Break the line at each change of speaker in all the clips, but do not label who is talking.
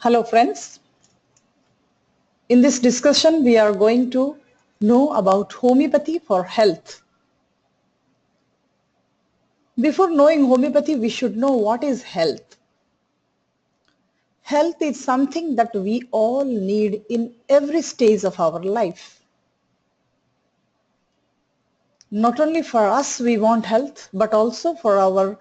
Hello friends, in this discussion we are going to know about homeopathy for health. Before knowing homeopathy, we should know what is health. Health is something that we all need in every stage of our life. Not only for us we want health, but also for our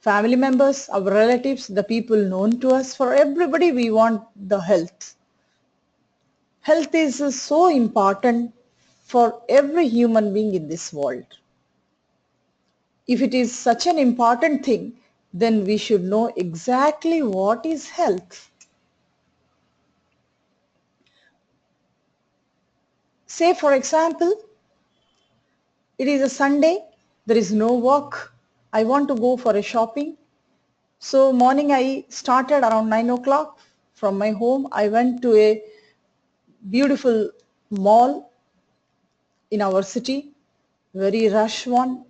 family members, our relatives, the people known to us. For everybody we want the health. Health is so important for every human being in this world. If it is such an important thing, then we should know exactly what is health. Say for example, it is a Sunday, there is no work, I want to go for a shopping. So morning I started around 9 o'clock from my home. I went to a beautiful mall in our city, very rush one,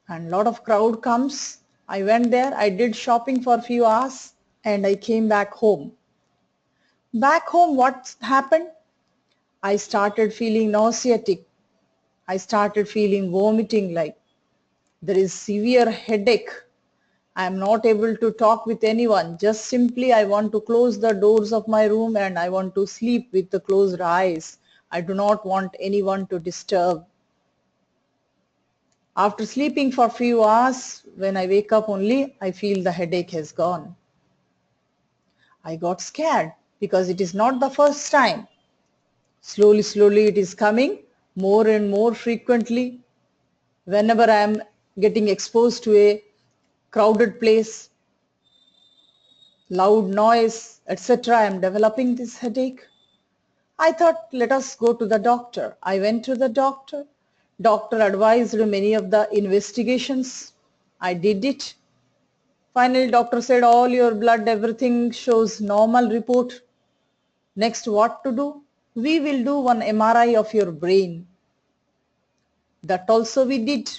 and lot of crowd comes. I went there, I did shopping for a few hours and I came back home. Back home, what happened? I started feeling nauseatic. I started feeling vomiting, like there is severe headache. I am not able to talk with anyone. Just simply I want to close the doors of my room and I want to sleep with the closed eyes. I do not want anyone to disturb. After sleeping for a few hours, when I wake up only, I feel the headache has gone. I got scared because it is not the first time. Slowly it is coming more and more frequently. Whenever I am getting exposed to a crowded place, loud noise, etc., I am developing this headache. I thought, let us go to the doctor. I went to the doctor. Doctor advised many of the investigations. I did it. Finally, doctor said, all your blood, everything shows normal report. Next, what to do? We will do one MRI of your brain. That also we did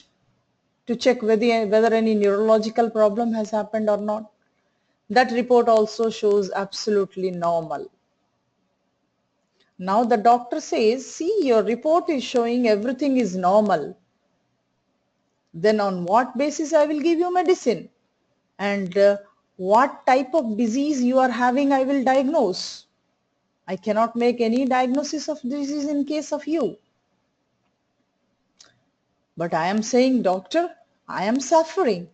to check whether any neurological problem has happened or not. That report also shows absolutely normal. Now the doctor says, see, your report is showing everything is normal. Then on what basis I will give you medicine? And what type of disease you are having I will diagnose. I cannot make any diagnosis of disease in case of you. But I am saying, doctor, I am suffering.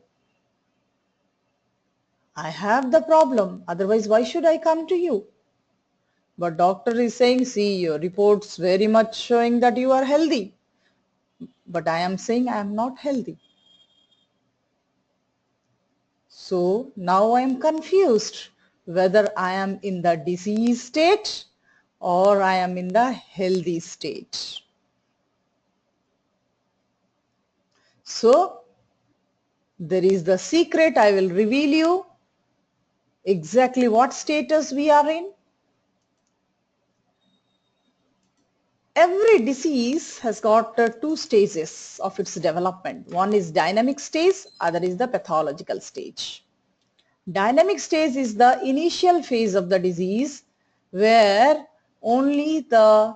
I have the problem. Otherwise, why should I come to you? But doctor is saying, see, your reports very much showing that you are healthy. But I am saying I am not healthy. So now I am confused whether I am in the disease state or I am in the healthy state. So there is the secret. I will reveal you exactly what status we are in. Every disease has got two stages of its development. One is dynamic stage, other is the pathological stage. Dynamic stage is the initial phase of the disease where only the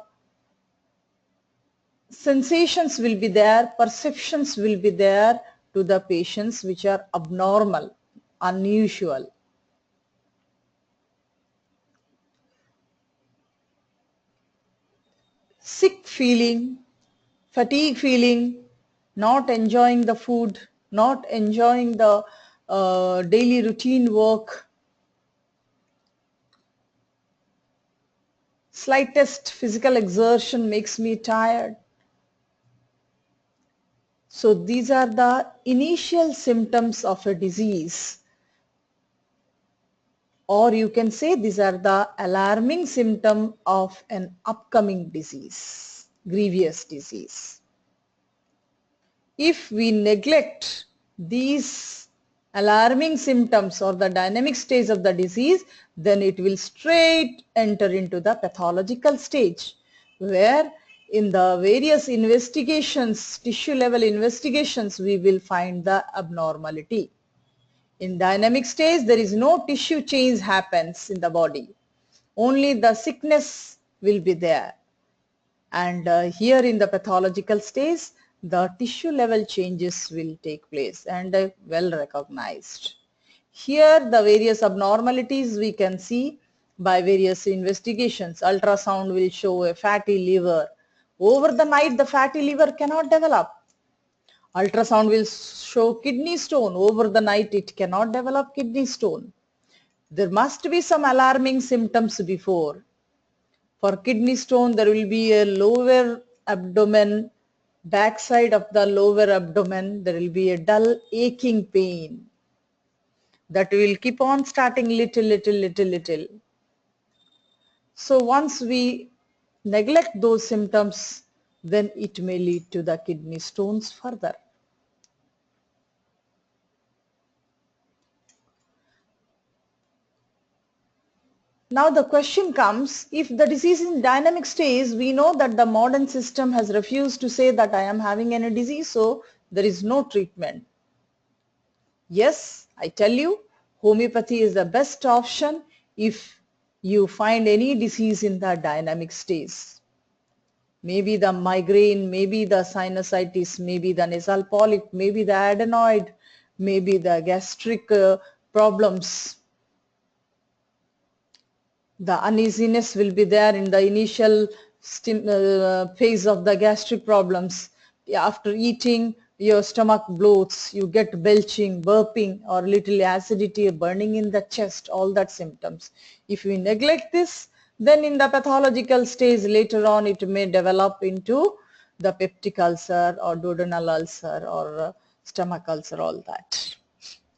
sensations will be there, perceptions will be there to the patients which are abnormal, unusual. Sick feeling, fatigue feeling, not enjoying the food, not enjoying the daily routine work, slightest physical exertion makes me tired. So these are the initial symptoms of a disease, or you can say these are the alarming symptom of an upcoming disease, grievous disease. If we neglect these alarming symptoms or the dynamic stage of the disease, then it will straight enter into the pathological stage, where in the various investigations, tissue level investigations, we will find the abnormality. In dynamic stage, there is no tissue change happens in the body. only the sickness will be there. And here in the pathological stage, the tissue level changes will take place and well recognized. Here the various abnormalities we can see by various investigations. Ultrasound will show a fatty liver. Over the night the fatty liver cannot develop. Ultrasound will show kidney stone. Over the night it cannot develop kidney stone. There must be some alarming symptoms before. For kidney stone, there will be a lower abdomen, backside of the lower abdomen, there will be a dull aching pain that will keep on starting little. So once we neglect those symptoms, then it may lead to the kidney stones further. Now the question comes, if the disease is in dynamic stage, we know that the modern system has refused to say that I am having any disease, so there is no treatment. Yes, I tell you, homeopathy is the best option if you find any disease in the dynamic stage. Maybe the migraine, maybe the sinusitis, maybe the nasal polyp, maybe the adenoid, maybe the gastric problems. The uneasiness will be there in the initial phase of the gastric problems. After eating, your stomach bloats, you get belching, burping, or little acidity, burning in the chest, all that symptoms. If we neglect this, then in the pathological stage later on it may develop into the peptic ulcer or duodenal ulcer or stomach ulcer, all that.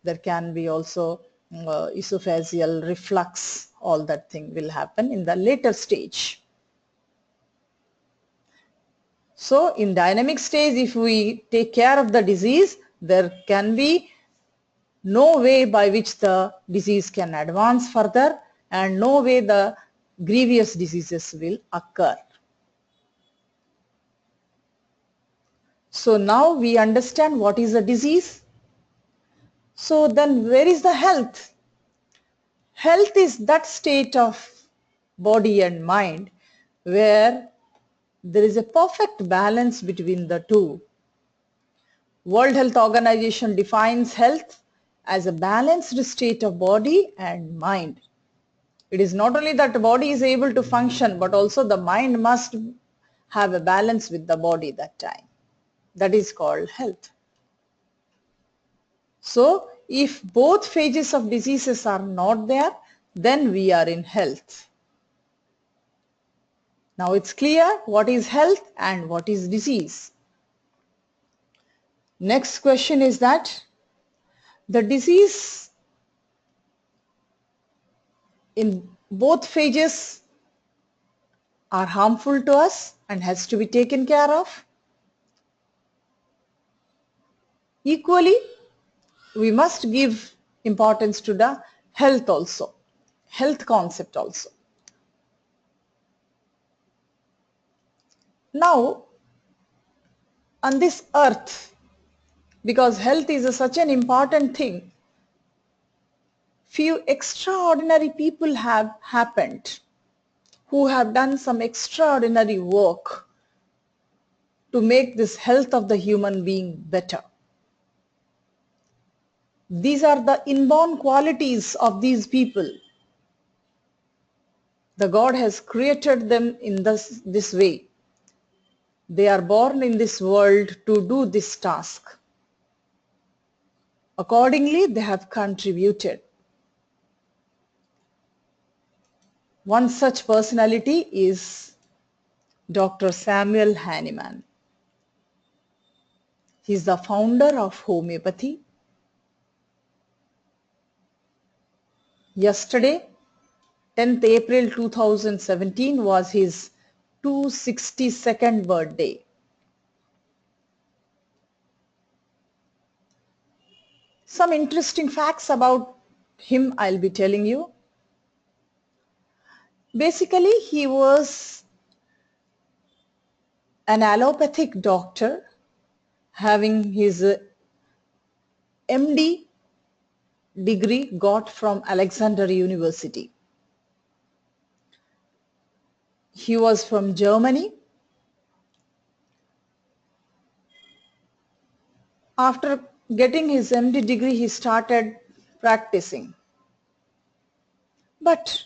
There can be also esophageal reflux, all that thing will happen in the later stage. So in dynamic stage, if we take care of the disease, there can be no way by which the disease can advance further and no way the grievous diseases will occur. So now we understand what is a disease. So then where is the health? Health is that state of body and mind where there is a perfect balance between the two. World Health Organization defines health as a balanced state of body and mind. It is not only that the body is able to function, but also the mind must have a balance with the body that time. That is called health. So if both phases of diseases are not there, then we are in health. Now it's clear what is health and what is disease. Next question is that the disease in both phases are harmful to us and has to be taken care of. Equally, we must give importance to the health also, health concept also. Now, on this earth, because health is such an important thing, few extraordinary people have happened who have done some extraordinary work to make this health of the human being better. These are the inborn qualities of these people. The God has created them in this way. They are born in this world to do this task. Accordingly, they have contributed. One such personality is Dr. Samuel Hahnemann. He is the founder of homeopathy. Yesterday, 10th April 2017 was his 262nd birthday. Some interesting facts about him I'll be telling you. Basically, he was an allopathic doctor having his MD degree got from Alexandria University. He was from Germany. After getting his MD degree, he started practicing. But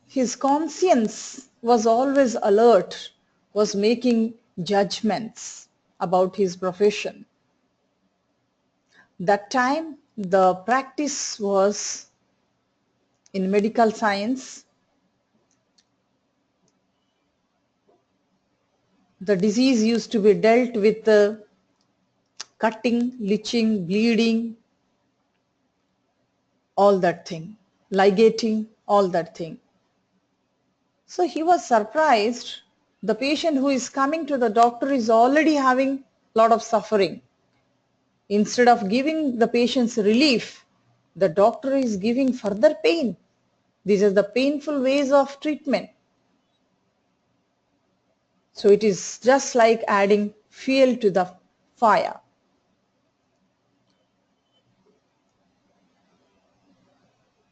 his conscience was always alert, was making judgments about his profession. That time, the practice was in medical science. The disease used to be dealt with cutting, leeching, bleeding, all that thing, ligating, all that thing. So he was surprised. The patient who is coming to the doctor is already having a lot of suffering. Instead of giving the patient's relief, the doctor is giving further pain. These are the painful ways of treatment. So it is just like adding fuel to the fire.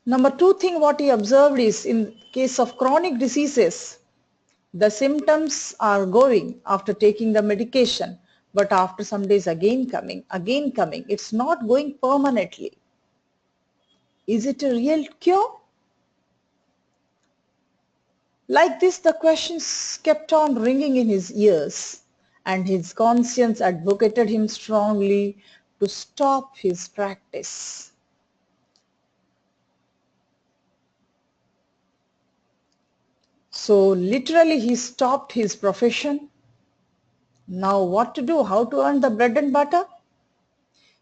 Number two thing what he observed is in case of chronic diseases, the symptoms are going after taking the medication, but after some days again coming. It's not going permanently. Is it a real cure? Like this, the questions kept on ringing in his ears, and his conscience advocated him strongly to stop his practice. So literally he stopped his profession. Now what to do? How to earn the bread and butter?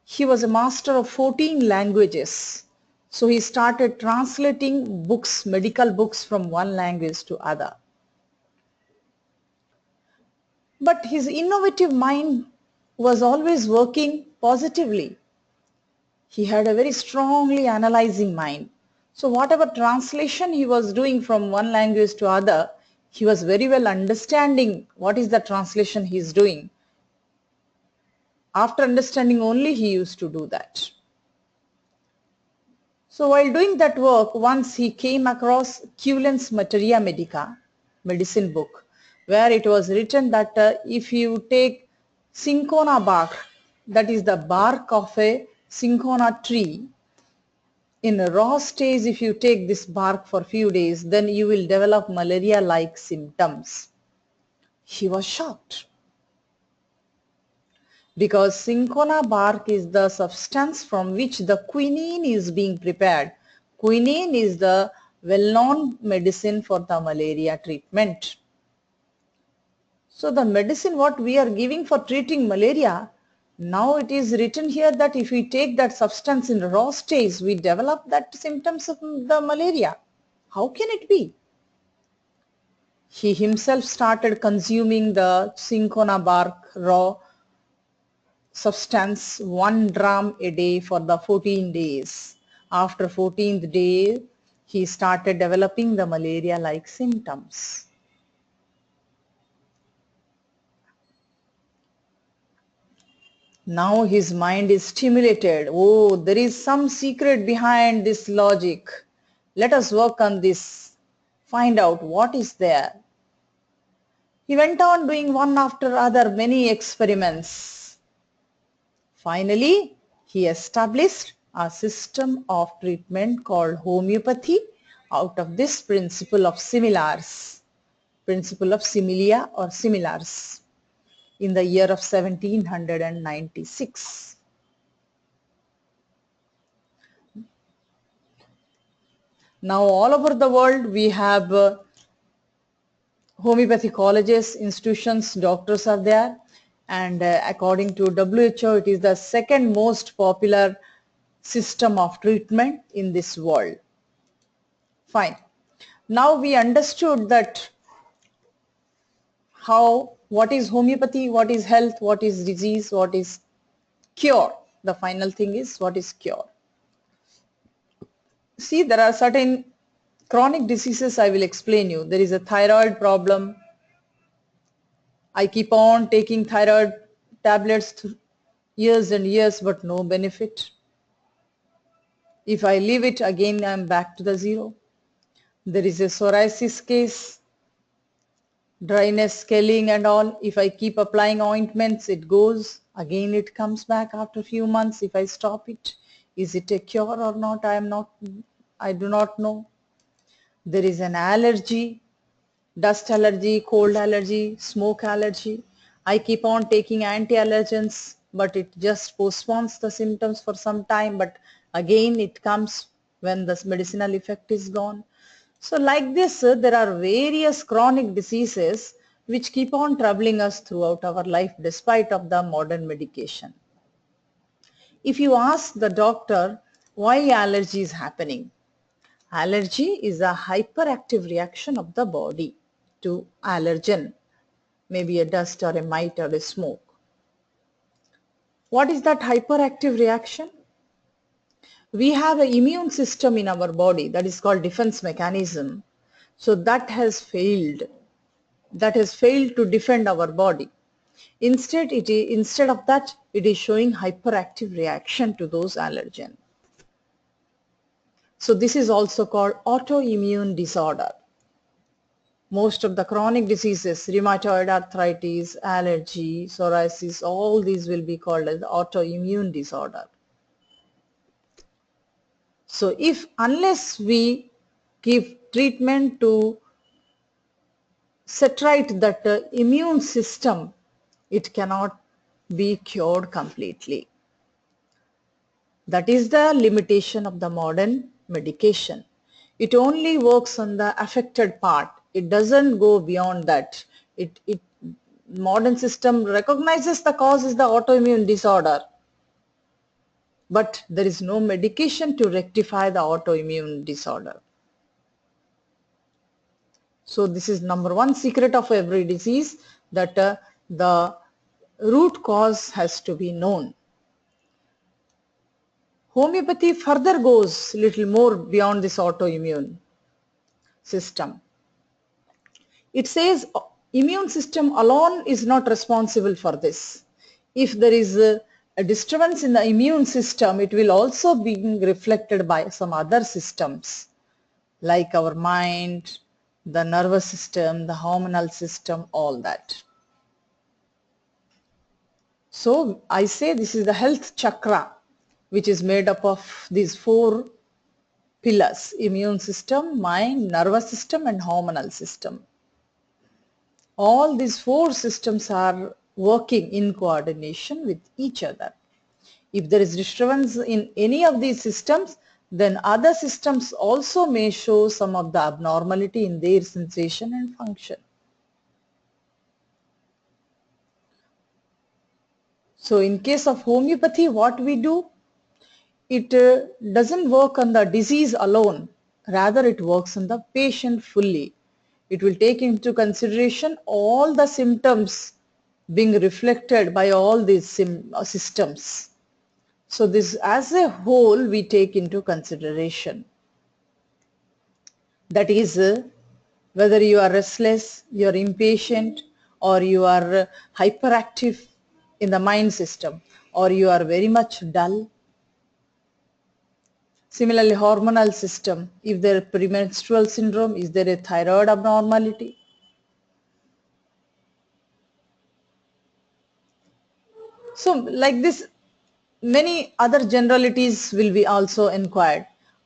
He was a master of 14 languages. So he started translating books, medical books from one language to other. But his innovative mind was always working positively. He had a very strongly analyzing mind. So whatever translation he was doing from one language to other, he was very well understanding what is the translation he is doing. After understanding only he used to do that. So while doing that work, once he came across Cullen's Materia Medica, medicine book, where it was written that if you take cinchona bark, that is the bark of a cinchona tree, in a raw stage, if you take this bark for few days, then you will develop malaria-like symptoms. He was shocked because cinchona bark is the substance from which the quinine is being prepared. Quinine is the well-known medicine for the malaria treatment. So the medicine what we are giving for treating malaria, now it is written here that if we take that substance in raw stage, we develop that symptoms of the malaria. How can it be? He himself started consuming the cinchona bark raw substance 1 dram a day for the 14 days. After 14th day, he started developing the malaria-like symptoms. Now his mind is stimulated. Oh, there is some secret behind this logic. Let us work on this. Find out what is there. He went on doing one after other many experiments. Finally, he established a system of treatment called homeopathy out of this principle of similars, principle of similia or similars, in the year of 1796. Now all over the world we have homeopathy colleges, institutions, doctors are there, and according to WHO it is the second most popular system of treatment in this world. Fine. Now we understood that what is homeopathy, what is health, what is disease, what is cure. The final thing is what is cure. See, there are certain chronic diseases I will explain you. There is a thyroid problem. I keep on taking thyroid tablets years and years but no benefit. If I leave it again, I am back to the zero. There is a psoriasis case, dryness, scaling and all. If I keep applying ointments, it goes. Again, it comes back after a few months. If I stop it, is it a cure or not? I do not know. There is an allergy, dust allergy, cold allergy, smoke allergy. I keep on taking anti-allergens, but it just postpones the symptoms for some time, but again it comes when the medicinal effect is gone. So like this, there are various chronic diseases which keep on troubling us throughout our life despite of the modern medication. If you ask the doctor why allergy is happening, allergy is a hyperactive reaction of the body to allergen, maybe a dust or a mite or a smoke. What is that hyperactive reaction? We have an immune system in our body that is called defense mechanism. So that has failed. That has failed to defend our body. Instead of that, it is showing hyperactive reaction to those allergens. So this is also called autoimmune disorder. Most of the chronic diseases, rheumatoid arthritis, allergy, psoriasis, all these will be called as autoimmune disorder. So unless we give treatment to set right that immune system, it cannot be cured completely. That is the limitation of the modern medication. It only works on the affected part. It doesn't go beyond that. Modern system recognizes the cause is the autoimmune disorder, but there is no medication to rectify the autoimmune disorder. So this is number one secret of every disease, that the root cause has to be known. Homeopathy further goes little more beyond this autoimmune system. It says immune system alone is not responsible for this. If there is a disturbance in the immune system, it will also be reflected by some other systems like our mind, the nervous system, the hormonal system, all that. So I say this is the health chakra, which is made up of these four pillars: immune system, mind, nervous system and hormonal system. All these four systems are working in coordination with each other. If there is disturbance in any of these systems, then other systems also may show some of the abnormality in their sensation and function. So in case of homeopathy, what we do, it doesn't work on the disease alone, rather it works on the patient fully. It will take into consideration all the symptoms being reflected by all these systems. So this as a whole we take into consideration. That is whether you are restless, you are impatient, or you are hyperactive in the mind system, or you are very much dull. Similarly, hormonal system, if there is premenstrual syndrome, is there a thyroid abnormality? So like this, many other generalities will be also inquired.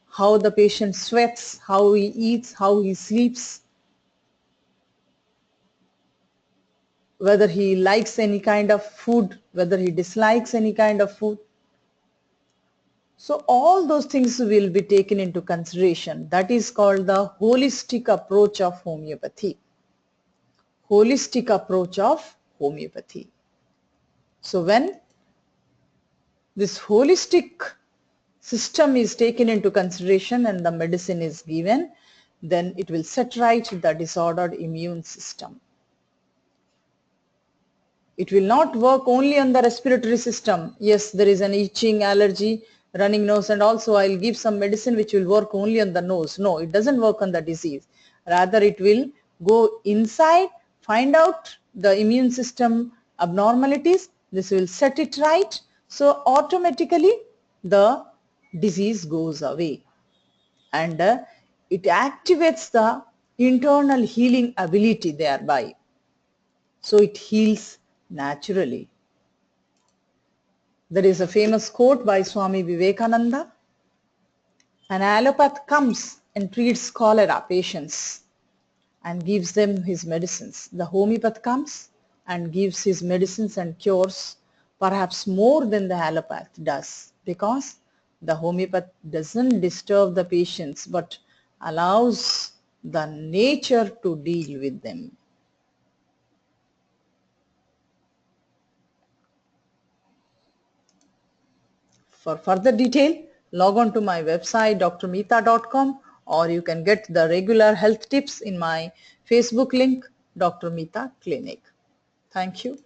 How the patient sweats, how he eats, how he sleeps, whether he likes any kind of food, whether he dislikes any kind of food. So all those things will be taken into consideration. That is called the holistic approach of homeopathy. Holistic approach of homeopathy. So when this holistic system is taken into consideration and the medicine is given, then it will set right the disordered immune system. It will not work only on the respiratory system. Yes, there is an itching, allergy, running nose, and also I'll give some medicine which will work only on the nose. No, it doesn't work on the disease. Rather, it will go inside, find out the immune system abnormalities. This will set it right. So automatically the disease goes away. And it activates the internal healing ability thereby. So it heals naturally. There is a famous quote by Swami Vivekananda. An allopath comes and treats cholera patients and gives them his medicines. The homeopath comes and gives his medicines and cures perhaps more than the allopath does, because the homeopath doesn't disturb the patients but allows the nature to deal with them. For further detail, log on to my website drmeeta.com, or you can get the regular health tips in my Facebook link, Dr. Meeta Clinic. Thank you.